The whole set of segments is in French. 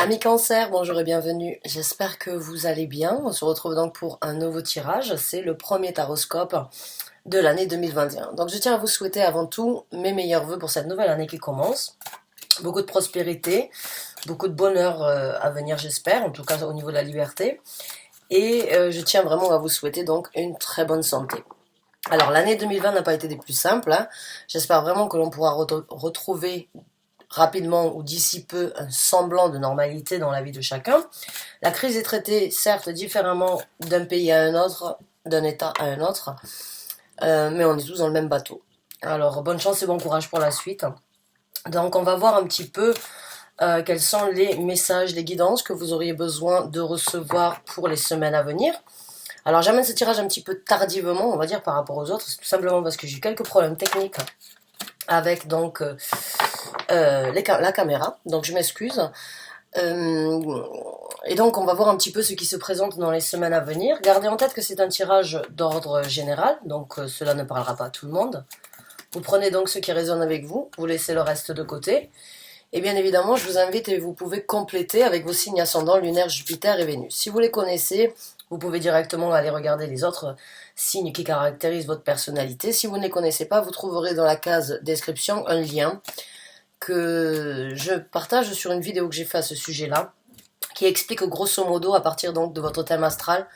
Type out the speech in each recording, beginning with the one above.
Amis Cancer, bonjour et bienvenue. J'espère que vous allez bien. On se retrouve donc pour un nouveau tirage. C'est le premier taroscope de l'année 2021. Donc je tiens à vous souhaiter avant tout mes meilleurs vœux pour cette nouvelle année qui commence. Beaucoup de prospérité, beaucoup de bonheur à venir j'espère, en tout cas au niveau de la liberté. Et je tiens vraiment à vous souhaiter donc une très bonne santé. Alors l'année 2020 n'a pas été des plus simples. J'espère vraiment que l'on pourra retrouver rapidement ou d'ici peu un semblant de normalité dans la vie de chacun. La crise est traitée certes différemment d'un pays à un autre, d'un état à un autre, mais on est tous dans le même bateau. Alors bonne chance et bon courage pour la suite. Donc on va voir un petit peu quels sont les messages, les guidances que vous auriez besoin de recevoir pour les semaines à venir. Alors j'amène ce tirage un petit peu tardivement, on va dire, par rapport aux autres, c'est tout simplement parce que j'ai eu quelques problèmes techniques avec donc la caméra, donc je m'excuse. Et donc on va voir un petit peu ce qui se présente dans les semaines à venir. Gardez en tête que c'est un tirage d'ordre général, donc cela ne parlera pas à tout le monde. Vous prenez donc ce qui résonne avec vous, vous laissez le reste de côté. Et bien évidemment, je vous invite et vous pouvez compléter avec vos signes ascendants lunaire, Jupiter et Vénus. Si vous les connaissez, vous pouvez directement aller regarder les autres signes qui caractérisent votre personnalité. Si vous ne les connaissez pas, vous trouverez dans la case description un lien que je partage sur une vidéo que j'ai fait à ce sujet-là, qui explique grosso modo, à partir donc de votre thème astral,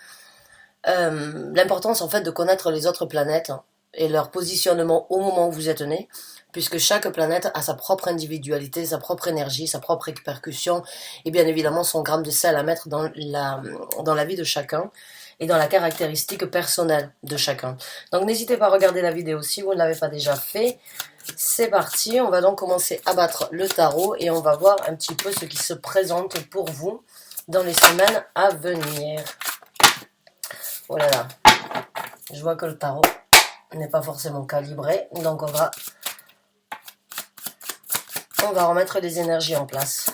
l'importance en fait de connaître les autres planètes et leur positionnement au moment où vous êtes né, puisque chaque planète a sa propre individualité, sa propre énergie, sa propre répercussion, et bien évidemment son gramme de sel à mettre dans la vie de chacun, et dans la caractéristique personnelle de chacun. Donc n'hésitez pas à regarder la vidéo si vous ne l'avez pas déjà fait. C'est parti, on va donc commencer à battre le tarot, et on va voir un petit peu ce qui se présente pour vous dans les semaines à venir. Oh là là, je vois que le tarot n'est pas forcément calibré, donc on va remettre les énergies en place.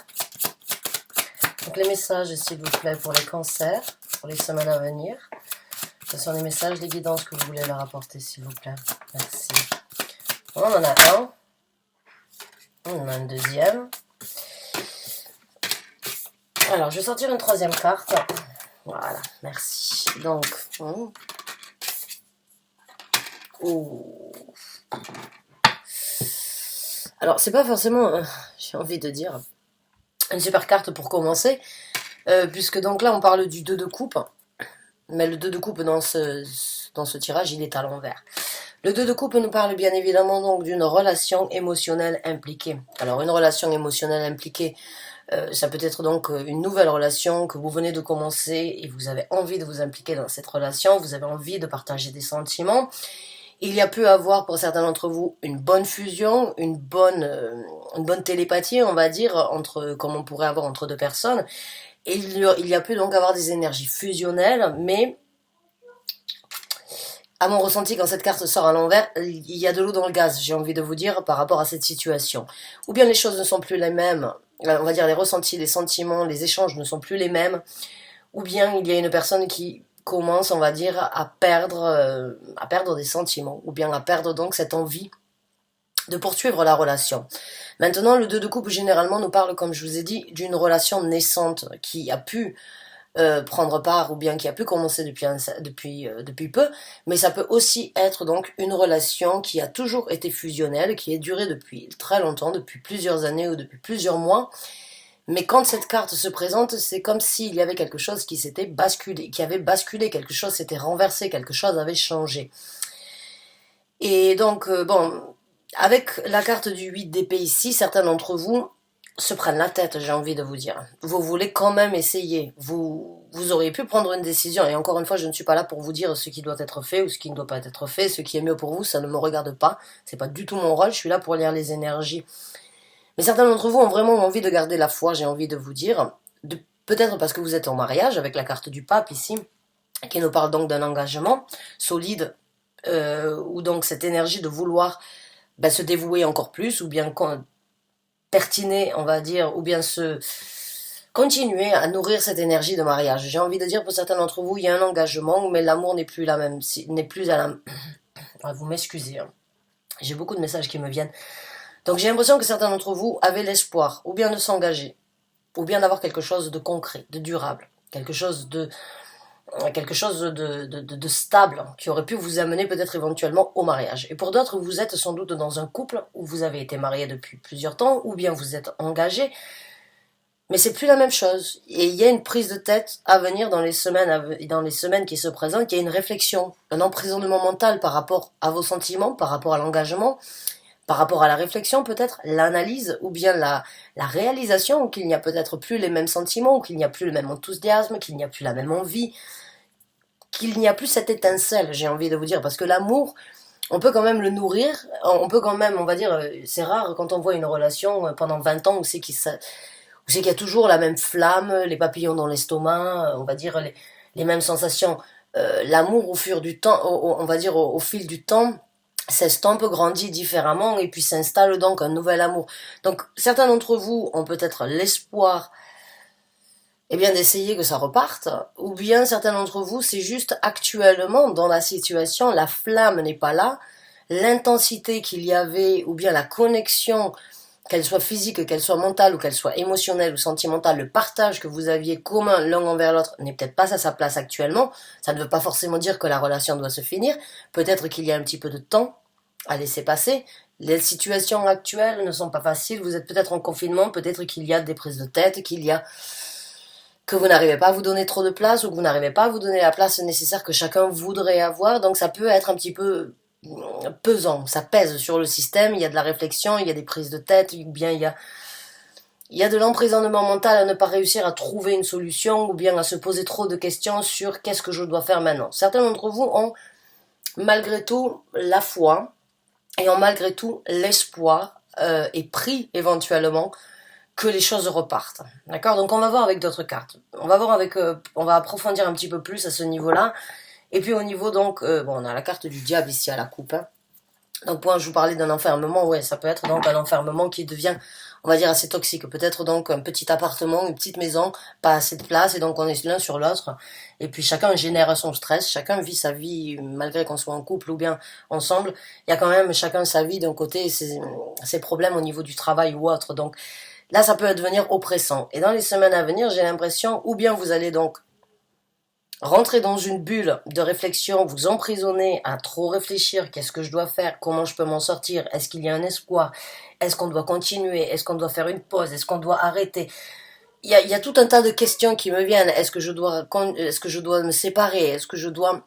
Donc les messages, s'il vous plaît, pour les cancers, pour les semaines à venir. Ce sont les messages, les guidances que vous voulez leur apporter, s'il vous plaît. Merci. On en a un. On en a un deuxième. Alors, je vais sortir une troisième carte. Voilà, merci. Donc, alors, c'est pas forcément, j'ai envie de dire, une super carte pour commencer, puisque donc là, on parle du 2 de coupe, mais le 2 de coupe dans ce tirage, il est à l'envers. Le 2 de coupe nous parle bien évidemment donc d'une relation émotionnelle impliquée. Alors, une relation émotionnelle impliquée, ça peut être donc une nouvelle relation que vous venez de commencer et vous avez envie de vous impliquer dans cette relation, vous avez envie de partager des sentiments. Il y a pu avoir pour certains d'entre vous une bonne fusion, une bonne télépathie, on va dire, comme on pourrait avoir entre deux personnes. Et il y a pu donc avoir des énergies fusionnelles, mais à mon ressenti, quand cette carte sort à l'envers, il y a de l'eau dans le gaz, j'ai envie de vous dire, par rapport à cette situation. Ou bien les choses ne sont plus les mêmes, on va dire les ressentis, les sentiments, les échanges ne sont plus les mêmes, ou bien il y a une personne qui commence, on va dire, à perdre des sentiments, ou bien à perdre donc cette envie de poursuivre la relation. Maintenant, le 2 de coupe, généralement, nous parle, comme je vous ai dit, d'une relation naissante qui a pu prendre part, ou bien qui a pu commencer depuis peu, mais ça peut aussi être donc une relation qui a toujours été fusionnelle, qui est durée depuis très longtemps, depuis plusieurs années ou depuis plusieurs mois. Mais quand cette carte se présente, c'est comme s'il y avait quelque chose qui s'était basculé, qui avait basculé, quelque chose s'était renversé, quelque chose avait changé. Et donc, bon, avec la carte du 8 d'épée ici, certains d'entre vous se prennent la tête, j'ai envie de vous dire. Vous voulez quand même essayer. Vous auriez pu prendre une décision. Et encore une fois, je ne suis pas là pour vous dire ce qui doit être fait ou ce qui ne doit pas être fait. Ce qui est mieux pour vous, ça ne me regarde pas. C'est pas du tout mon rôle. Je suis là pour lire les énergies. Mais certains d'entre vous ont vraiment envie de garder la foi, j'ai envie de vous dire. Peut-être parce que vous êtes en mariage, avec la carte du pape ici, qui nous parle donc d'un engagement solide, ou donc cette énergie de vouloir se dévouer encore plus, ou bien pertiner, on va dire, ou bien continuer à nourrir cette énergie de mariage. J'ai envie de dire, pour certains d'entre vous, il y a un engagement, mais l'amour n'est plus la même, n'est plus à la... Ah, vous m'excusez, hein. J'ai beaucoup de messages qui me viennent. Donc j'ai l'impression que certains d'entre vous avaient l'espoir, ou bien de s'engager, ou bien d'avoir quelque chose de concret, de durable, quelque chose de stable qui aurait pu vous amener peut-être éventuellement au mariage. Et pour d'autres, vous êtes sans doute dans un couple où vous avez été marié depuis plusieurs temps, ou bien vous êtes engagé, mais c'est plus la même chose. Et il y a une prise de tête à venir dans les semaines qui se présentent. Il y a une réflexion, un emprisonnement mental par rapport à vos sentiments, par rapport à l'engagement, par rapport à la réflexion peut-être, l'analyse, ou bien la réalisation qu'il n'y a peut-être plus les mêmes sentiments, ou qu'il n'y a plus le même enthousiasme, qu'il n'y a plus la même envie, qu'il n'y a plus cette étincelle, j'ai envie de vous dire, parce que l'amour, on peut quand même le nourrir, on peut quand même, on va dire, c'est rare quand on voit une relation pendant 20 ans où c'est qu'il y a toujours la même flamme, les papillons dans l'estomac, on va dire les mêmes sensations. L'amour au fur du temps, on va dire au fil du temps, s'estompe, grandit différemment et puis s'installe donc un nouvel amour. Donc certains d'entre vous ont peut-être l'espoir eh bien d'essayer que ça reparte, ou bien certains d'entre vous, c'est juste actuellement dans la situation, la flamme n'est pas là, l'intensité qu'il y avait, ou bien la connexion, qu'elle soit physique, qu'elle soit mentale, ou qu'elle soit émotionnelle ou sentimentale, le partage que vous aviez commun l'un envers l'autre n'est peut-être pas à sa place actuellement. Ça ne veut pas forcément dire que la relation doit se finir. Peut-être qu'il y a un petit peu de temps à laisser passer. Les situations actuelles ne sont pas faciles. Vous êtes peut-être en confinement, peut-être qu'il y a des prises de tête, que vous n'arrivez pas à vous donner trop de place, ou que vous n'arrivez pas à vous donner la place nécessaire que chacun voudrait avoir. Donc ça peut être un petit peu pesant, ça pèse sur le système, il y a de la réflexion, il y a des prises de tête, ou bien il y a de l'emprisonnement mental à ne pas réussir à trouver une solution, ou bien à se poser trop de questions sur qu'est-ce que je dois faire maintenant. Certains d'entre vous ont malgré tout la foi, et ont malgré tout l'espoir, et pris éventuellement que les choses repartent. D'accord? Donc on va voir avec d'autres cartes. On va approfondir un petit peu plus à ce niveau-là. Et puis au niveau donc, bon, on a la carte du diable ici à la coupe. Hein. Donc moi je vous parlais d'un enfermement, ouais, ça peut être donc un enfermement qui devient, on va dire, assez toxique. Peut-être donc un petit appartement, une petite maison, pas assez de place, et donc on est l'un sur l'autre. Et puis chacun génère son stress, chacun vit sa vie, malgré qu'on soit en couple ou bien ensemble. Il y a quand même chacun sa vie d'un côté, et ses problèmes au niveau du travail ou autre. Donc là, ça peut devenir oppressant. Et dans les semaines à venir, j'ai l'impression, ou bien vous allez donc rentrer dans une bulle de réflexion, vous emprisonner à trop réfléchir, qu'est-ce que je dois faire, comment je peux m'en sortir, est-ce qu'il y a un espoir, est-ce qu'on doit continuer, est-ce qu'on doit faire une pause, est-ce qu'on doit arrêter. Il y a tout un tas de questions qui me viennent. Est-ce que je dois me séparer, est-ce que je dois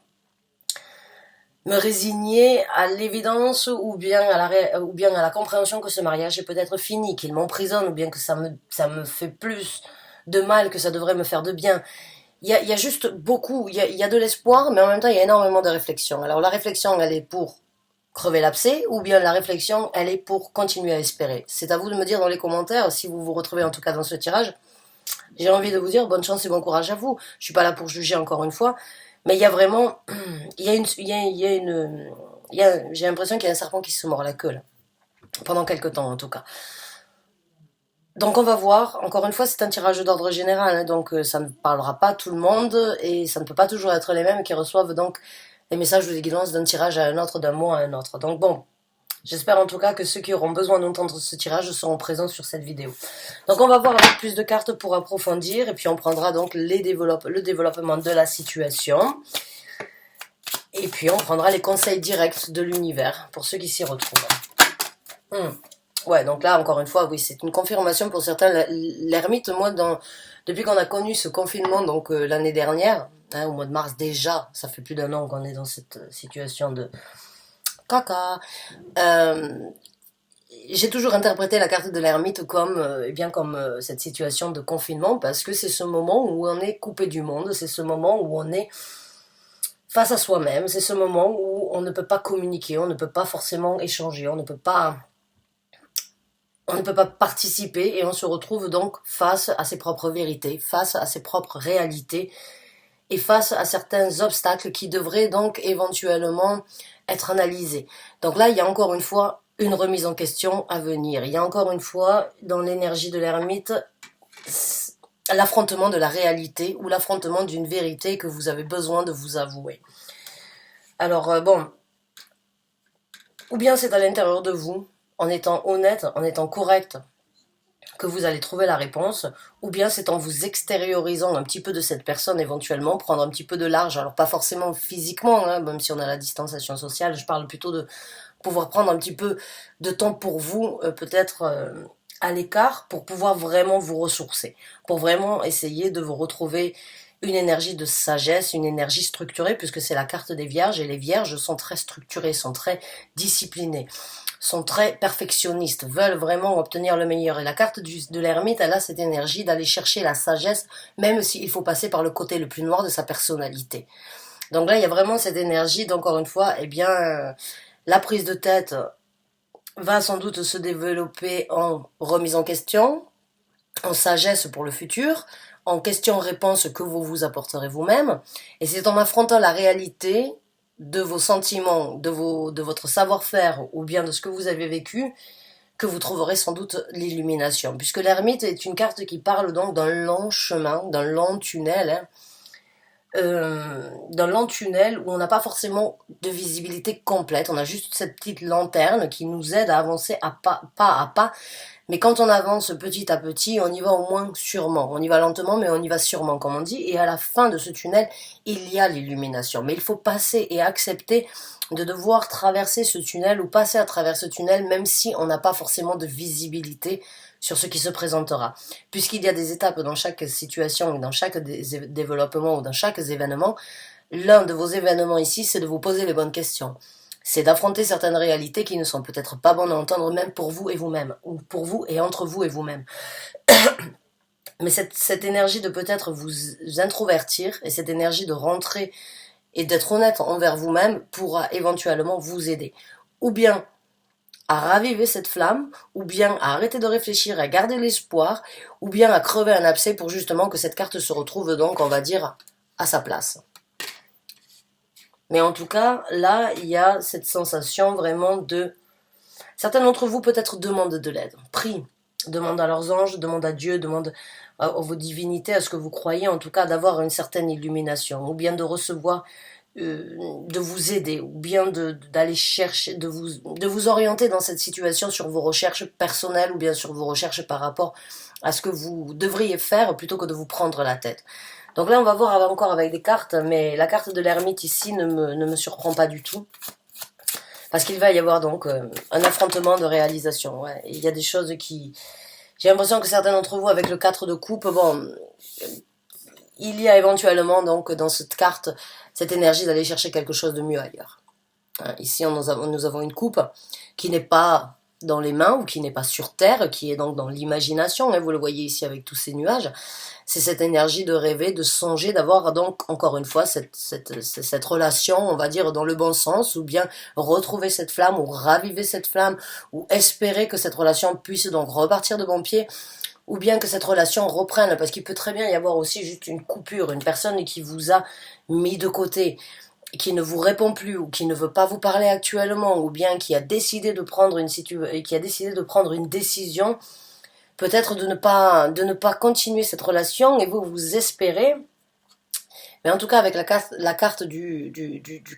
me résigner à l'évidence, ou bien à la compréhension que ce mariage est peut-être fini, qu'il m'emprisonne, ou bien que ça me fait plus de mal que ça devrait me faire de bien. Il y a juste beaucoup, il y a de l'espoir, mais en même temps il y a énormément de réflexion. Alors la réflexion, elle est pour crever l'abcès, ou bien la réflexion, elle est pour continuer à espérer. C'est à vous de me dire dans les commentaires si vous vous retrouvez en tout cas dans ce tirage. J'ai envie de vous dire bonne chance et bon courage à vous. Je suis pas là pour juger encore une fois, mais il y a vraiment, j'ai l'impression qu'il y a un serpent qui se mord la queue là, pendant quelque temps en tout cas. Donc on va voir, encore une fois c'est un tirage d'ordre général, hein, donc ça ne parlera pas tout le monde, et ça ne peut pas toujours être les mêmes qui reçoivent donc les messages de guidance d'un tirage à un autre, d'un mois à un autre. Donc bon, j'espère en tout cas que ceux qui auront besoin d'entendre ce tirage seront présents sur cette vidéo. Donc on va voir avec plus de cartes pour approfondir, et puis on prendra donc le développement de la situation, et puis on prendra les conseils directs de l'univers pour ceux qui s'y retrouvent. Ouais, donc là, encore une fois, oui, c'est une confirmation pour certains. L'ermite, moi, depuis qu'on a connu ce confinement, donc l'année dernière, hein, au mois de mars déjà, ça fait plus d'1 an qu'on est dans cette situation de caca. J'ai toujours interprété la carte de l'ermite comme, comme cette situation de confinement, parce que c'est ce moment où on est coupé du monde, c'est ce moment où on est face à soi-même, c'est ce moment où on ne peut pas communiquer, on ne peut pas forcément échanger, on ne peut pas participer, et on se retrouve donc face à ses propres vérités, face à ses propres réalités, et face à certains obstacles qui devraient donc éventuellement être analysés. Donc là, il y a encore une fois une remise en question à venir. Il y a encore une fois, dans l'énergie de l'ermite, l'affrontement de la réalité, ou l'affrontement d'une vérité que vous avez besoin de vous avouer. Alors bon, ou bien c'est à l'intérieur de vous, en étant honnête, en étant correct, que vous allez trouver la réponse, ou bien c'est en vous extériorisant un petit peu de cette personne éventuellement, prendre un petit peu de large, alors pas forcément physiquement, hein, même si on a la distanciation sociale, je parle plutôt de pouvoir prendre un petit peu de temps pour vous, peut-être à l'écart, pour pouvoir vraiment vous ressourcer, pour vraiment essayer de vous retrouver une énergie de sagesse, une énergie structurée, puisque c'est la carte des vierges, et les vierges sont très structurées, sont très disciplinées, sont très perfectionnistes, veulent vraiment obtenir le meilleur. Et la carte de l'ermite, elle a cette énergie d'aller chercher la sagesse, même s'il faut passer par le côté le plus noir de sa personnalité. Donc là, il y a vraiment cette énergie d'encore une fois, eh bien, la prise de tête va sans doute se développer en remise en question, en sagesse pour le futur, en question-réponse que vous vous apporterez vous-même. Et c'est en affrontant la réalité de vos sentiments, de votre savoir-faire ou bien de ce que vous avez vécu, que vous trouverez sans doute l'illumination. Puisque l'ermite est une carte qui parle donc d'un long chemin, d'un long tunnel, hein, d'un lent tunnel où on n'a pas forcément de visibilité complète. On a juste cette petite lanterne qui nous aide à avancer pas à pas. Mais quand on avance petit à petit, on y va au moins sûrement. On y va lentement, mais on y va sûrement, comme on dit. Et à la fin de ce tunnel, il y a l'illumination. Mais il faut passer et accepter de devoir traverser ce tunnel ou passer à travers ce tunnel, même si on n'a pas forcément de visibilité sur ce qui se présentera. Puisqu'il y a des étapes dans chaque situation, dans chaque développement ou dans chaque événement, l'un de vos événements ici, c'est de vous poser les bonnes questions. C'est d'affronter certaines réalités qui ne sont peut-être pas bonnes à entendre même pour vous et vous-même, ou pour vous et entre vous et vous-même. Mais cette énergie de peut-être vous introvertir et cette énergie de rentrer et d'être honnête envers vous-même pourra éventuellement vous aider. Ou bien à raviver cette flamme, ou bien à arrêter de réfléchir, à garder l'espoir, ou bien à crever un abcès pour justement que cette carte se retrouve donc, on va dire, à sa place. Mais en tout cas, là, il y a cette sensation vraiment de... Certains d'entre vous peut-être demandent de l'aide, prient, demandent à leurs anges, demandent à Dieu, demandent à vos divinités, à ce que vous croyez, en tout cas d'avoir une certaine illumination, ou bien de recevoir, de vous aider, ou bien d'aller chercher, de vous orienter dans cette situation sur vos recherches personnelles, ou bien sur vos recherches par rapport à ce que vous devriez faire, plutôt que de vous prendre la tête. Donc là, on va voir encore avec des cartes, mais la carte de l'ermite ici ne me surprend pas du tout. Parce qu'il va y avoir donc un affrontement de réalisation. Ouais. Il y a des choses qui... J'ai l'impression que certains d'entre vous, avec le 4 de coupe, bon, il y a éventuellement donc dans cette carte cette énergie d'aller chercher quelque chose de mieux ailleurs. Ici, nous avons une coupe qui n'est pas dans les mains ou qui n'est pas sur terre, qui est donc dans l'imagination. Vous le voyez ici avec tous ces nuages. C'est cette énergie de rêver, de songer, d'avoir donc encore une fois cette relation, on va dire dans le bon sens, ou bien retrouver cette flamme, ou raviver cette flamme, ou espérer que cette relation puisse donc repartir de bon pied, ou bien que cette relation reprenne, parce qu'il peut très bien y avoir aussi juste une coupure, une personne qui vous a mis de côté, qui ne vous répond plus ou qui ne veut pas vous parler actuellement, ou bien qui a décidé de prendre une décision, peut-être de ne pas continuer cette relation, et vous espérez. Mais en tout cas, avec la carte du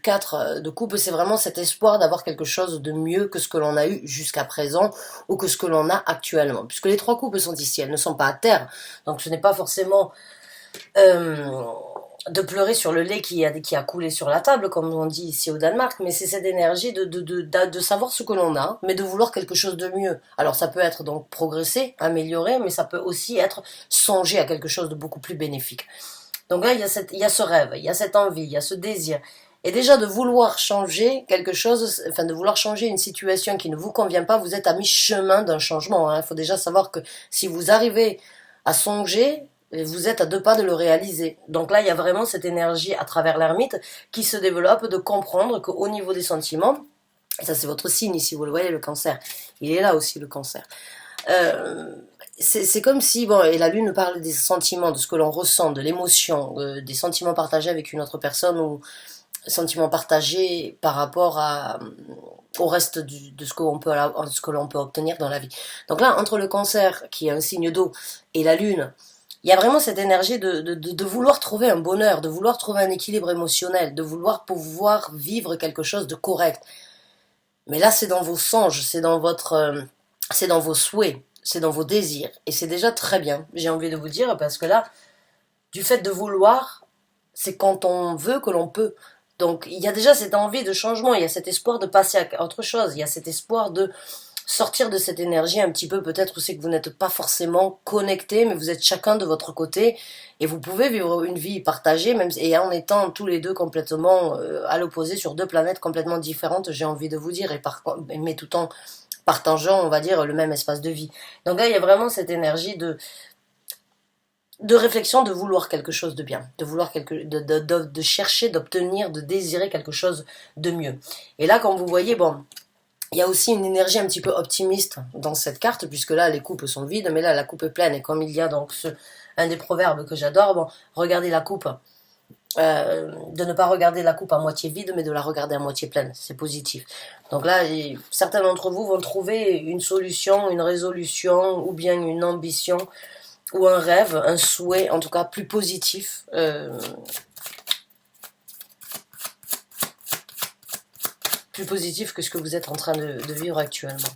4 de coupe, c'est vraiment cet espoir d'avoir quelque chose de mieux que ce que l'on a eu jusqu'à présent, ou que ce que l'on a actuellement. Puisque les 3 coupes sont ici, elles ne sont pas à terre, donc ce n'est pas forcément... de pleurer sur le lait qui a coulé sur la table, comme on dit ici au Danemark, mais c'est cette énergie de savoir ce que l'on a, mais de vouloir quelque chose de mieux. Alors ça peut être donc progresser, améliorer, mais ça peut aussi être songer à quelque chose de beaucoup plus bénéfique. Donc là, il y a ce rêve, il y a cette envie, il y a ce désir. Et déjà de vouloir changer quelque chose, enfin de vouloir changer une situation qui ne vous convient pas, vous êtes à mi-chemin d'un changement. Il faut déjà savoir que si vous arrivez à songer, vous êtes à 2 pas de le réaliser. Donc là, il y a vraiment cette énergie à travers l'ermite qui se développe de comprendre qu'au niveau des sentiments, et ça c'est votre signe ici, vous le voyez, le cancer, il est là aussi le cancer. C'est comme si, bon, et la lune parle des sentiments, de ce que l'on ressent, de l'émotion, des sentiments partagés avec une autre personne ou sentiments partagés par rapport au reste de ce que l'on peut obtenir dans la vie. Donc là, entre le cancer, qui est un signe d'eau, et la lune, il y a vraiment cette énergie de vouloir trouver un bonheur, de vouloir trouver un équilibre émotionnel, de vouloir pouvoir vivre quelque chose de correct. Mais là, c'est dans vos songes, c'est dans vos souhaits. c'est dans vos désirs. Et c'est déjà très bien, j'ai envie de vous dire, parce que là, du fait de vouloir, c'est quand on veut que l'on peut. Donc il y a déjà cette envie de changement, il y a cet espoir de passer à autre chose, il y a cet espoir de sortir de cette énergie un petit peu, peut-être c'est que vous n'êtes pas forcément connectés, mais vous êtes chacun de votre côté, et vous pouvez vivre une vie partagée, même et en étant tous les deux complètement à l'opposé, sur deux planètes complètement différentes, j'ai envie de vous dire, mais tout en partageant, on va dire, le même espace de vie. Donc là, il y a vraiment cette énergie de réflexion, de vouloir quelque chose de bien, de vouloir de chercher, d'obtenir, de désirer quelque chose de mieux. Et là, comme vous voyez, bon, il y a aussi une énergie un petit peu optimiste dans cette carte, puisque là, les coupes sont vides, mais là, la coupe est pleine. Et comme il y a donc un des proverbes que j'adore, bon, regardez la coupe, de ne pas regarder la coupe à moitié vide, mais de la regarder à moitié pleine. C'est positif. Donc là, certains d'entre vous vont trouver une solution, une résolution, ou bien une ambition, ou un rêve, un souhait, en tout cas plus positif, plus positif que ce que vous êtes en train de vivre actuellement.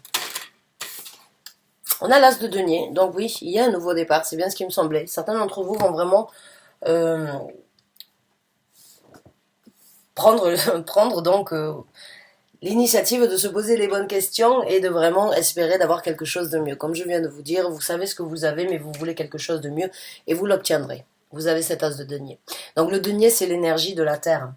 On a l'as de denier, donc oui, il y a un nouveau départ, c'est bien ce qui me semblait. Certains d'entre vous vont vraiment prendre donc l'initiative de se poser les bonnes questions et de vraiment espérer d'avoir quelque chose de mieux. Comme je viens de vous dire, vous savez ce que vous avez, mais vous voulez quelque chose de mieux et vous l'obtiendrez. Vous avez cet as de denier. Donc le denier, c'est l'énergie de la terre.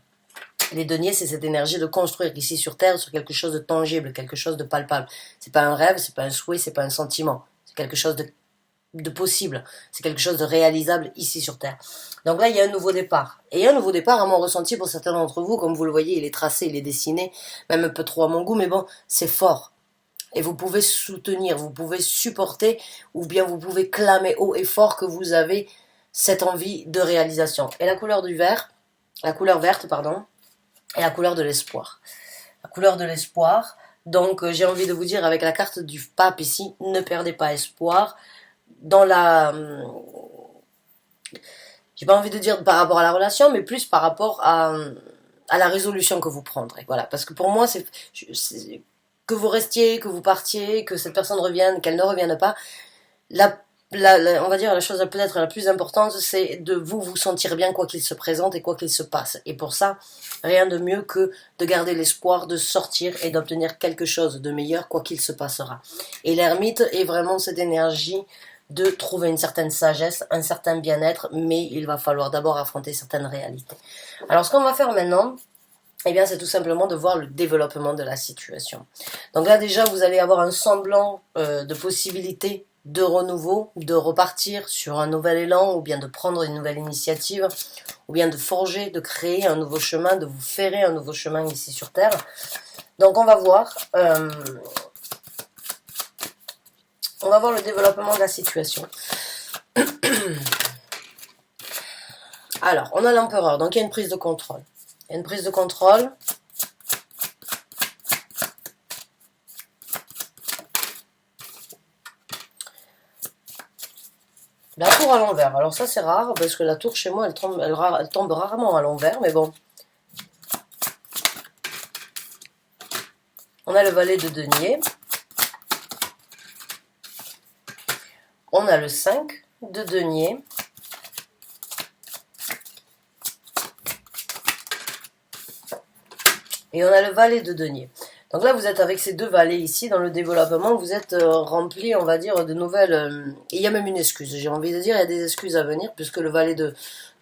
Les deniers, c'est cette énergie de construire ici sur Terre, sur quelque chose de tangible, quelque chose de palpable. C'est pas un rêve, c'est pas un souhait, c'est pas un sentiment. C'est quelque chose de possible. C'est quelque chose de réalisable ici sur Terre. Donc là, il y a un nouveau départ. Et un nouveau départ, à mon ressenti, pour certains d'entre vous, comme vous le voyez, il est tracé, il est dessiné, même un peu trop à mon goût, mais bon, c'est fort. Et vous pouvez soutenir, vous pouvez supporter, ou bien vous pouvez clamer haut et fort que vous avez cette envie de réalisation. Et la couleur verte, pardon, et la couleur de l'espoir. La couleur de l'espoir. Donc j'ai envie de vous dire avec la carte du pape ici, ne perdez pas espoir. Dans la... J'ai pas envie de dire par rapport à la relation, mais plus par rapport à la résolution que vous prendrez. Voilà, parce que pour moi, c'est que vous restiez, que vous partiez, que cette personne revienne, qu'elle ne revienne pas. On va dire la chose peut-être la plus importante, c'est de vous sentir bien quoi qu'il se présente et quoi qu'il se passe. Et pour ça, rien de mieux que de garder l'espoir de sortir et d'obtenir quelque chose de meilleur quoi qu'il se passera. Et l'ermite est vraiment cette énergie de trouver une certaine sagesse, un certain bien-être, mais il va falloir d'abord affronter certaines réalités. Alors ce qu'on va faire maintenant, eh bien, c'est tout simplement de voir le développement de la situation. Donc là, déjà, vous allez avoir un semblant de possibilité de renouveau, de repartir sur un nouvel élan, ou bien de prendre une nouvelle initiative, ou bien de forger, de créer un nouveau chemin, de vous ferrer un nouveau chemin ici sur Terre. Donc on va voir le développement de la situation. Alors, on a l'empereur, donc il y a une prise de contrôle. Il y a une prise de contrôle. La tour à l'envers. Alors ça c'est rare parce que la tour chez moi elle tombe rarement à l'envers, mais bon. On a le valet de denier. On a le 5 de denier. Et on a le valet de denier. Donc là, vous êtes avec ces deux valets ici, dans le développement, vous êtes rempli, on va dire, de nouvelles... il y a même une excuse, j'ai envie de dire, il y a des excuses à venir, puisque le valet de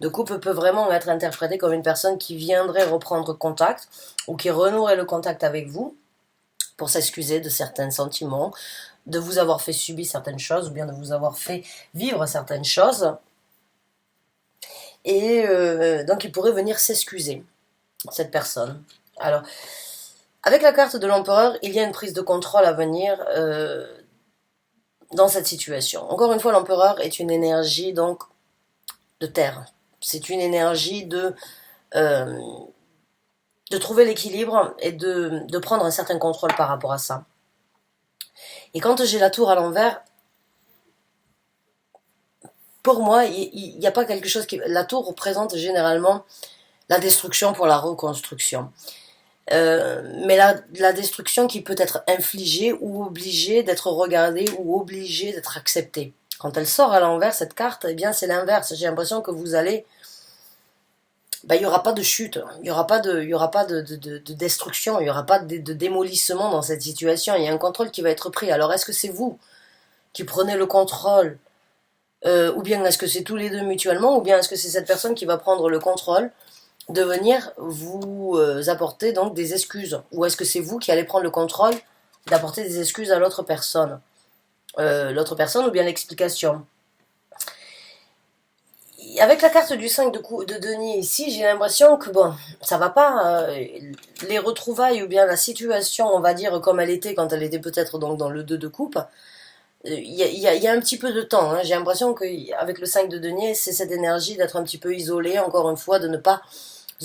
coupe peut vraiment être interprété comme une personne qui viendrait reprendre contact, ou qui renouerait le contact avec vous, pour s'excuser de certains sentiments, de vous avoir fait subir certaines choses, ou bien de vous avoir fait vivre certaines choses. Et donc il pourrait venir s'excuser, cette personne. Alors, avec la carte de l'empereur, il y a une prise de contrôle à venir dans cette situation. Encore une fois, l'empereur est une énergie donc de terre. C'est une énergie de trouver l'équilibre et de prendre un certain contrôle par rapport à ça. Et quand j'ai la tour à l'envers, pour moi, il n'y a pas quelque chose qui... La tour représente généralement la destruction pour la reconstruction. Mais la destruction qui peut être infligée ou obligée d'être regardée ou obligée d'être acceptée. Quand elle sort à l'envers, cette carte, eh bien c'est l'inverse. J'ai l'impression que vous allez... Ben, il n'y aura pas de chute, il n'y aura pas de destruction, il n'y aura pas de démolissement dans cette situation. Il y a un contrôle qui va être pris. Alors est-ce que c'est vous qui prenez le contrôle ou bien est-ce que c'est tous les deux mutuellement, ou bien est-ce que c'est cette personne qui va prendre le contrôle de venir vous apporter donc des excuses, ou est-ce que c'est vous qui allez prendre le contrôle d'apporter des excuses à l'autre personne ou bien l'explication. Avec la carte du 5 de denier ici, j'ai l'impression que bon, ça va pas, les retrouvailles ou bien la situation, on va dire comme elle était quand elle était peut-être donc dans le 2 de coupe, il y a un petit peu de temps, hein. J'ai l'impression qu'avec le 5 de denier, c'est cette énergie d'être un petit peu isolé, encore une fois, de ne pas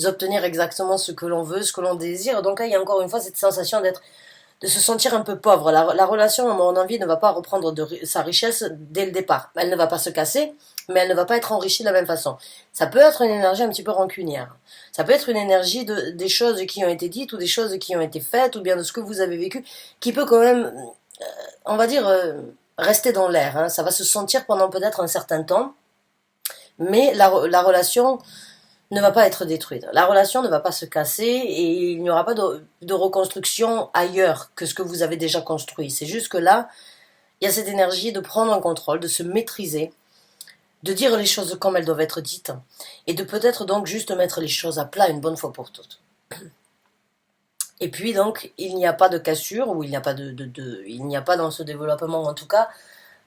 obtenir exactement ce que l'on veut, ce que l'on désire. Donc là, il y a encore une fois cette sensation de se sentir un peu pauvre. La relation, à mon avis, ne va pas reprendre sa richesse dès le départ. Elle ne va pas se casser, mais elle ne va pas être enrichie de la même façon. Ça peut être une énergie un petit peu rancunière. Ça peut être une énergie des choses qui ont été dites, ou des choses qui ont été faites, ou bien de ce que vous avez vécu, qui peut quand même, on va dire, rester dans l'air, hein. Ça va se sentir pendant peut-être un certain temps, mais la relation ne va pas être détruite. La relation ne va pas se casser et il n'y aura pas de reconstruction ailleurs que ce que vous avez déjà construit. C'est juste que là, il y a cette énergie de prendre un contrôle, de se maîtriser, de dire les choses comme elles doivent être dites et de peut-être donc juste mettre les choses à plat une bonne fois pour toutes. Et puis donc, il n'y a pas de cassure, ou il n'y a pas il n'y a pas dans ce développement en tout cas,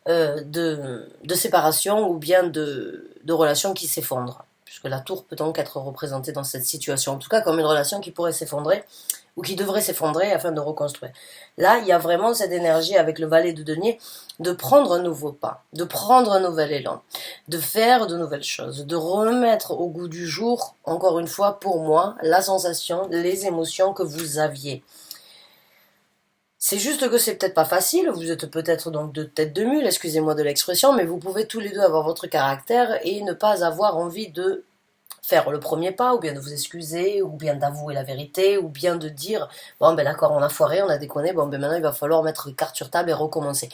de séparation ou bien de relations qui s'effondrent. Puisque la tour peut donc être représentée dans cette situation, en tout cas comme une relation qui pourrait s'effondrer, ou qui devrait s'effondrer afin de reconstruire. Là, il y a vraiment cette énergie avec le valet de denier, de prendre un nouveau pas, de prendre un nouvel élan, de faire de nouvelles choses, de remettre au goût du jour, encore une fois pour moi, la sensation, les émotions que vous aviez. C'est juste que c'est peut-être pas facile, vous êtes peut-être donc de tête de mule, excusez-moi de l'expression, mais vous pouvez tous les deux avoir votre caractère et ne pas avoir envie de faire le premier pas, ou bien de vous excuser, ou bien d'avouer la vérité, ou bien de dire bon ben d'accord, on a foiré, on a déconné, bon ben maintenant il va falloir mettre les cartes sur table et recommencer.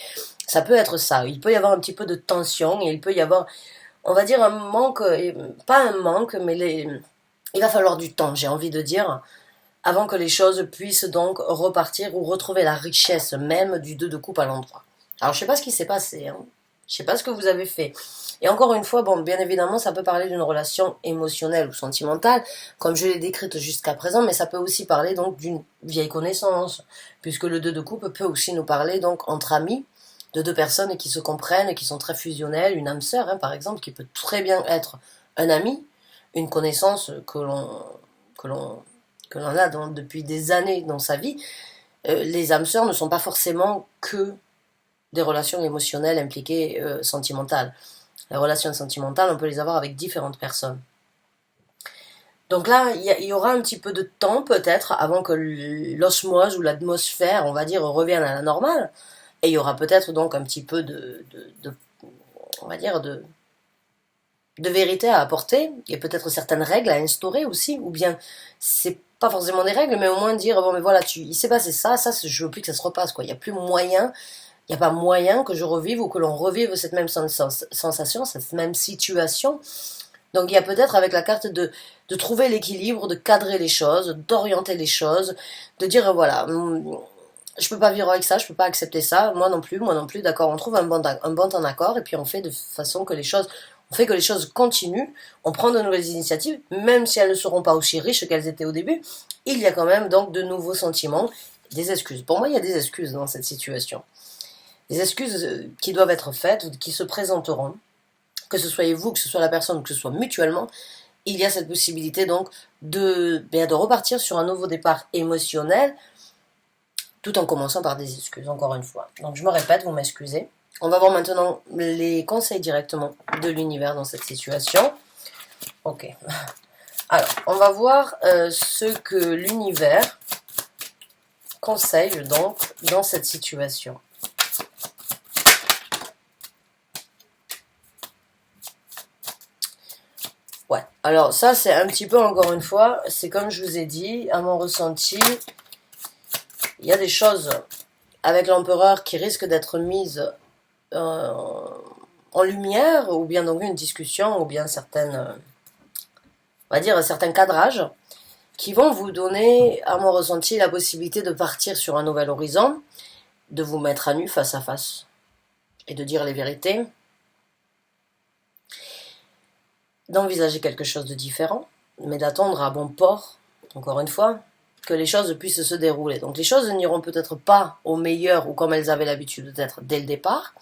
Ça peut être ça, il peut y avoir un petit peu de tension, et il peut y avoir, on va dire, un manque, pas un manque, mais il va falloir du temps, j'ai envie de dire, avant que les choses puissent donc repartir ou retrouver la richesse même du 2 de coupe à l'endroit. Alors je sais pas ce qui s'est passé, hein. Je sais pas ce que vous avez fait. Et encore une fois, bon, bien évidemment, ça peut parler d'une relation émotionnelle ou sentimentale, comme je l'ai décrite jusqu'à présent, mais ça peut aussi parler donc d'une vieille connaissance, puisque le 2 de coupe peut aussi nous parler donc entre amis, de deux personnes qui se comprennent, qui sont très fusionnelles, une âme sœur, hein, par exemple, qui peut très bien être un ami, une connaissance que l'on a depuis des années dans sa vie. Les âmes sœurs ne sont pas forcément que des relations émotionnelles impliquées sentimentales. Les relations sentimentales, on peut les avoir avec différentes personnes. Donc là, il y aura un petit peu de temps peut-être avant que l'osmose ou l'atmosphère, on va dire, revienne à la normale. Et il y aura peut-être donc un petit peu on va dire, de vérité à apporter. Il y a peut-être certaines règles à instaurer aussi, ou bien c'est pas forcément des règles, mais au moins dire bon mais voilà, il s'est passé ça, je veux plus que ça se repasse, quoi. Il n'y a plus moyen. Il n'y a pas moyen que je revive ou que l'on revive cette même sensation, cette même situation. Donc il y a peut-être avec la carte de trouver l'équilibre, de cadrer les choses, d'orienter les choses, de dire voilà, je peux pas vivre avec ça, je peux pas accepter ça, moi non plus, d'accord, on trouve un bon temps d'accord et puis on fait de façon que les choses, on fait que les choses continuent, on prend de nouvelles initiatives, même si elles ne seront pas aussi riches qu'elles étaient au début, il y a quand même donc de nouveaux sentiments, des excuses. Pour moi, il y a des excuses dans cette situation. Des excuses qui doivent être faites, qui se présenteront, que ce soit vous, que ce soit la personne, que ce soit mutuellement, il y a cette possibilité donc de repartir sur un nouveau départ émotionnel, tout en commençant par des excuses, encore une fois. Donc je me répète, vous m'excusez. On va voir maintenant les conseils directement de l'univers dans cette situation. Ok. Alors, on va voir ce que l'univers conseille donc dans cette situation. Ouais, alors ça c'est un petit peu, encore une fois, c'est comme je vous ai dit, à mon ressenti, il y a des choses avec l'empereur qui risquent d'être mises euh, en lumière, ou bien donc une discussion, ou bien certaines, on va dire certains cadrages, qui vont vous donner, à mon ressenti, la possibilité de partir sur un nouvel horizon, de vous mettre à nu face à face, et de dire les vérités, d'envisager quelque chose de différent, mais d'attendre à bon port, encore une fois, que les choses puissent se dérouler. Donc les choses n'iront peut-être pas au meilleur ou comme elles avaient l'habitude d'être dès le départ,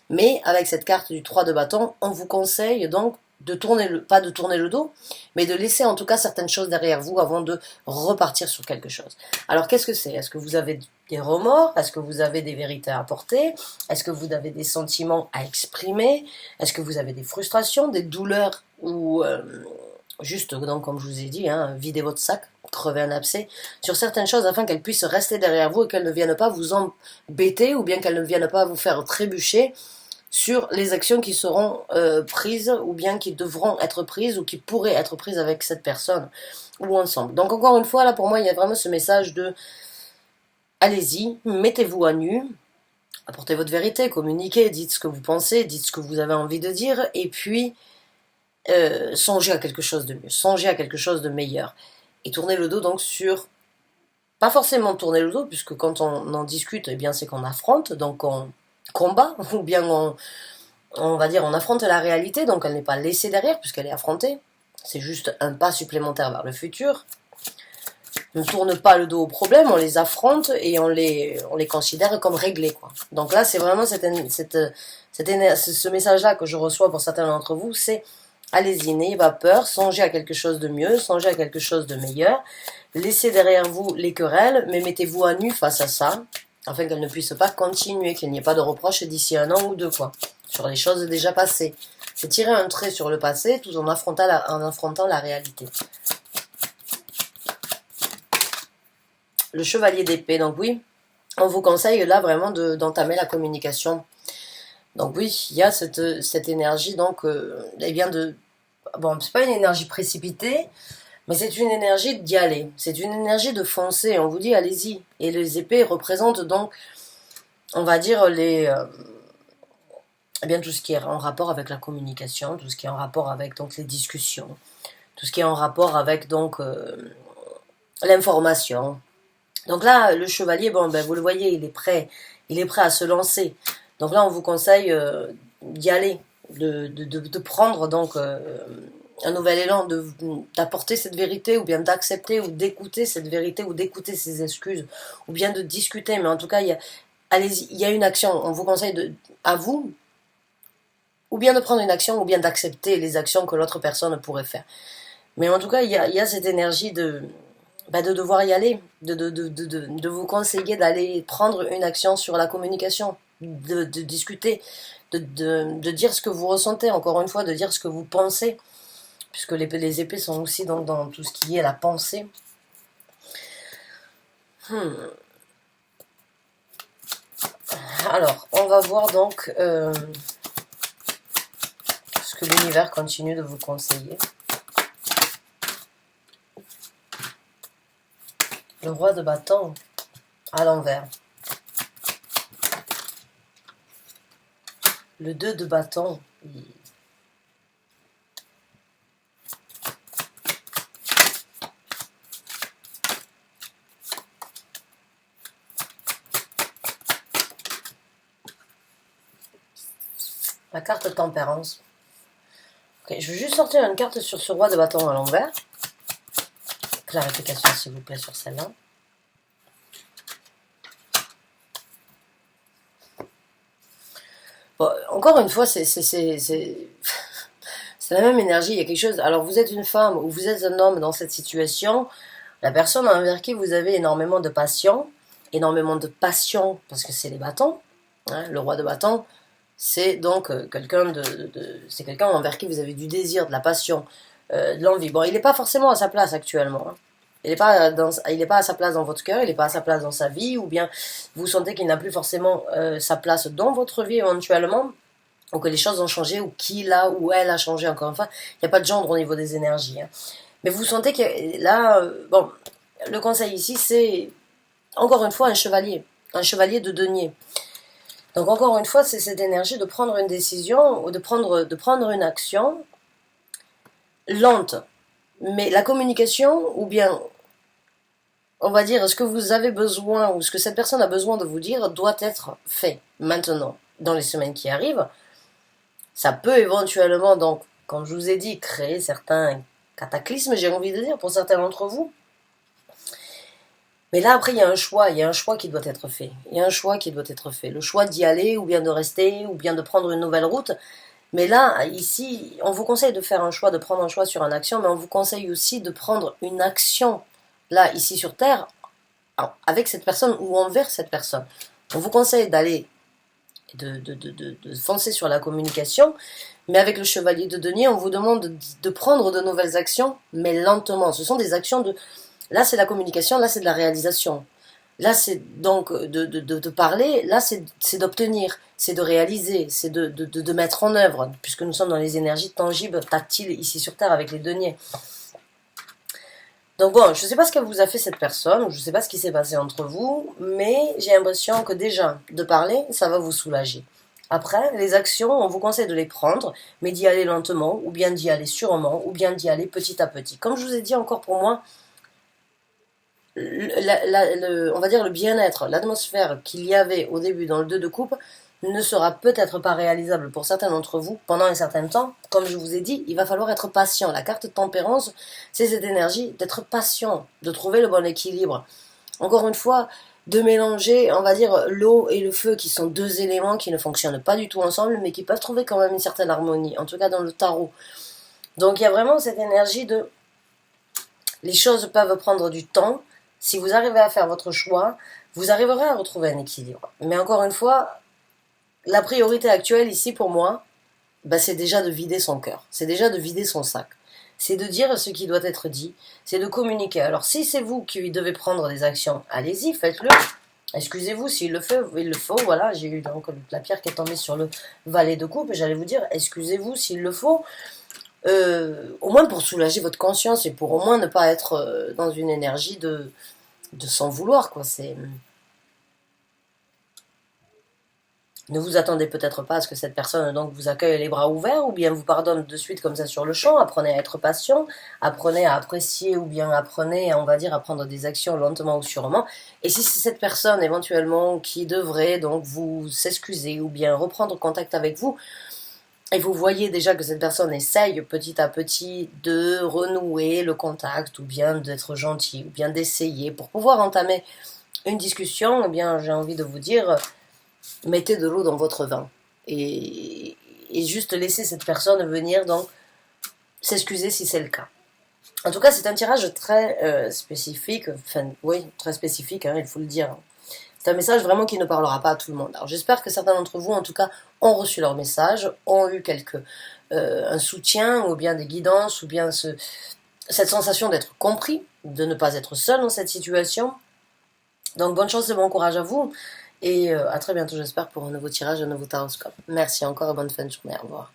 mais avec cette carte du 3 de bâton, on vous conseille donc de tourner pas de tourner le dos, mais de laisser en tout cas certaines choses derrière vous avant de repartir sur quelque chose. Alors qu'est-ce que c'est? Est-ce que vous avez des remords? Est-ce que vous avez des vérités à apporter? Est-ce que vous avez des sentiments à exprimer? Est-ce que vous avez des frustrations, des douleurs ou juste, donc, comme je vous ai dit, hein, videz votre sac, crevez un abcès sur certaines choses afin qu'elles puissent rester derrière vous et qu'elles ne viennent pas vous embêter ou bien qu'elles ne viennent pas vous faire trébucher sur les actions qui seront prises ou bien qui devront être prises ou qui pourraient être prises avec cette personne ou ensemble. Donc encore une fois, là pour moi, il y a vraiment ce message de allez-y, mettez-vous à nu, apportez votre vérité, communiquez, dites ce que vous pensez, dites ce que vous avez envie de dire et puis songez à quelque chose de mieux, songez à quelque chose de meilleur. Et tournez le dos donc sur... Pas forcément tourner le dos, puisque quand on en discute, eh bien c'est qu'on affronte, donc on combat, ou bien on va dire on affronte la réalité, donc elle n'est pas laissée derrière, puisqu'elle est affrontée. C'est juste un pas supplémentaire vers le futur. On ne tourne pas le dos aux problèmes, on les affronte et on les considère comme réglés, quoi. Donc là, c'est vraiment ce message-là que je reçois pour certains d'entre vous, c'est allez-y, n'ayez pas peur, songez à quelque chose de mieux, songez à quelque chose de meilleur, laissez derrière vous les querelles, mais mettez-vous à nu face à ça, afin qu'elles ne puissent pas continuer, qu'il n'y ait pas de reproches d'ici 1 an ou 2, quoi, sur les choses déjà passées. C'est tirer un trait sur le passé tout en affrontant la réalité. Le chevalier d'épée, donc oui, on vous conseille là vraiment d'entamer la communication. Donc oui, il y a cette énergie, donc, eh bien bon, c'est pas une énergie précipitée, mais c'est une énergie d'y aller, c'est une énergie de foncer, on vous dit allez-y. Et les épées représentent donc, on va dire, eh bien, tout ce qui est en rapport avec la communication, tout ce qui est en rapport avec donc, les discussions, tout ce qui est en rapport avec donc l'information. Donc là, le chevalier, bon, ben, vous le voyez, il est prêt à se lancer. Donc là, on vous conseille d'y aller, de prendre donc un nouvel élan, d'apporter cette vérité, ou bien d'accepter ou d'écouter cette vérité, ou d'écouter ses excuses, ou bien de discuter. Mais en tout cas, allez-y, il y a une action. On vous conseille à vous, ou bien de prendre une action, ou bien d'accepter les actions que l'autre personne pourrait faire. Mais en tout cas, il y a cette énergie de devoir y aller, de vous conseiller d'aller prendre une action sur la communication, de discuter, de dire ce que vous ressentez, encore une fois, de dire ce que vous pensez, puisque les épées sont aussi donc dans tout ce qui est la pensée. Alors, on va voir donc ce que l'univers continue de vous conseiller. Le roi de bâton à l'envers. Le 2 de bâton. La carte tempérance. Ok, je vais juste sortir une carte sur ce roi de bâton à l'envers. Clarification s'il vous plaît sur celle-là. Bon, encore une fois, c'est la même énergie, il y a quelque chose... Alors vous êtes une femme ou vous êtes un homme dans cette situation, la personne envers qui vous avez énormément de passion, parce que c'est les bâtons, hein, le roi de bâton, c'est donc quelqu'un c'est quelqu'un envers qui vous avez du désir, de la passion, de l'envie. Bon, il n'est pas forcément à sa place actuellement, hein. Il n'est pas à sa place dans votre cœur, il n'est pas à sa place dans sa vie, ou bien vous sentez qu'il n'a plus forcément sa place dans votre vie éventuellement. ou que les choses ont changé, ou qu'il a ou elle a changé, encore une fois. Il n'y a pas de gendre au niveau des énergies. Hein. Mais vous sentez que là, bon, le conseil ici, c'est encore une fois un chevalier de denier. Donc encore une fois, c'est cette énergie de prendre une décision ou de prendre une action lente. Mais la communication, ou bien, on va dire, ce que vous avez besoin, ou ce que cette personne a besoin de vous dire, doit être fait maintenant, dans les semaines qui arrivent. Ça peut éventuellement, donc, comme je vous ai dit, créer certains cataclysmes, j'ai envie de dire, pour certains d'entre vous. Mais là, après, il y a un choix qui doit être fait. Il y a un choix qui doit être fait. Le choix d'y aller, ou bien de rester, ou bien de prendre une nouvelle route. Mais là, ici, on vous conseille de faire un choix, de prendre un choix sur une action, mais on vous conseille aussi de prendre une action, là, ici sur Terre, avec cette personne ou envers cette personne. On vous conseille d'aller, de foncer sur la communication, mais avec le chevalier de denier, on vous demande de prendre de nouvelles actions, mais lentement. Ce sont des actions de... Là, c'est la communication, là, c'est de la réalisation. Là, c'est donc de parler, là, c'est d'obtenir, c'est de réaliser, c'est de mettre en œuvre, puisque nous sommes dans les énergies tangibles, tactiles, ici sur Terre, avec les deniers. Donc bon, je ne sais pas ce que vous a fait cette personne, je ne sais pas ce qui s'est passé entre vous, mais j'ai l'impression que déjà, de parler, ça va vous soulager. Après, les actions, on vous conseille de les prendre, mais d'y aller lentement, ou bien d'y aller sûrement, ou bien d'y aller petit à petit. Comme je vous ai dit encore pour moi, on va dire le bien-être, l'atmosphère qu'il y avait au début dans le 2 de coupe ne sera peut-être pas réalisable pour certains d'entre vous pendant un certain temps. Comme je vous ai dit, il va falloir être patient. La carte tempérance, c'est cette énergie d'être patient, de trouver le bon équilibre. Encore une fois, de mélanger, on va dire, l'eau et le feu, qui sont deux éléments qui ne fonctionnent pas du tout ensemble, mais qui peuvent trouver quand même une certaine harmonie, en tout cas dans le tarot. Donc il y a vraiment cette énergie de... Les choses peuvent prendre du temps. Si vous arrivez à faire votre choix, vous arriverez à retrouver un équilibre. Mais encore une fois, la priorité actuelle ici pour moi, c'est déjà de vider son cœur. C'est déjà de vider son sac. C'est de dire ce qui doit être dit. C'est de communiquer. Alors si c'est vous qui devez prendre des actions, allez-y, faites-le. Excusez-vous s'il le fait, il le faut. Voilà, j'ai eu donc la pierre qui est tombée sur le valet de coupe et j'allais vous dire, excusez-vous s'il le faut. Au moins pour soulager votre conscience et pour au moins ne pas être dans une énergie de s'en vouloir, quoi. Ne vous attendez peut-être pas à ce que cette personne donc vous accueille les bras ouverts ou bien vous pardonne de suite comme ça sur le champ. Apprenez à être patient, apprenez à apprécier ou bien apprenez, on va dire, à prendre des actions lentement ou sûrement. Et si c'est cette personne éventuellement qui devrait donc vous s'excuser ou bien reprendre contact avec vous, et vous voyez déjà que cette personne essaye petit à petit de renouer le contact, ou bien d'être gentil, ou bien d'essayer pour pouvoir entamer une discussion, eh bien j'ai envie de vous dire, mettez de l'eau dans votre vin. Et juste laissez cette personne venir donc s'excuser si c'est le cas. En tout cas, c'est un tirage très spécifique, enfin oui, très spécifique, hein, il faut le dire. C'est un message vraiment qui ne parlera pas à tout le monde. Alors j'espère que certains d'entre vous, en tout cas, ont reçu leur message, ont eu un soutien, ou bien des guidances, ou bien cette sensation d'être compris, de ne pas être seul dans cette situation. Donc bonne chance et bon courage à vous, et à très bientôt j'espère pour un nouveau tirage, un nouveau taroscope. Merci encore et bonne fin de journée, au revoir.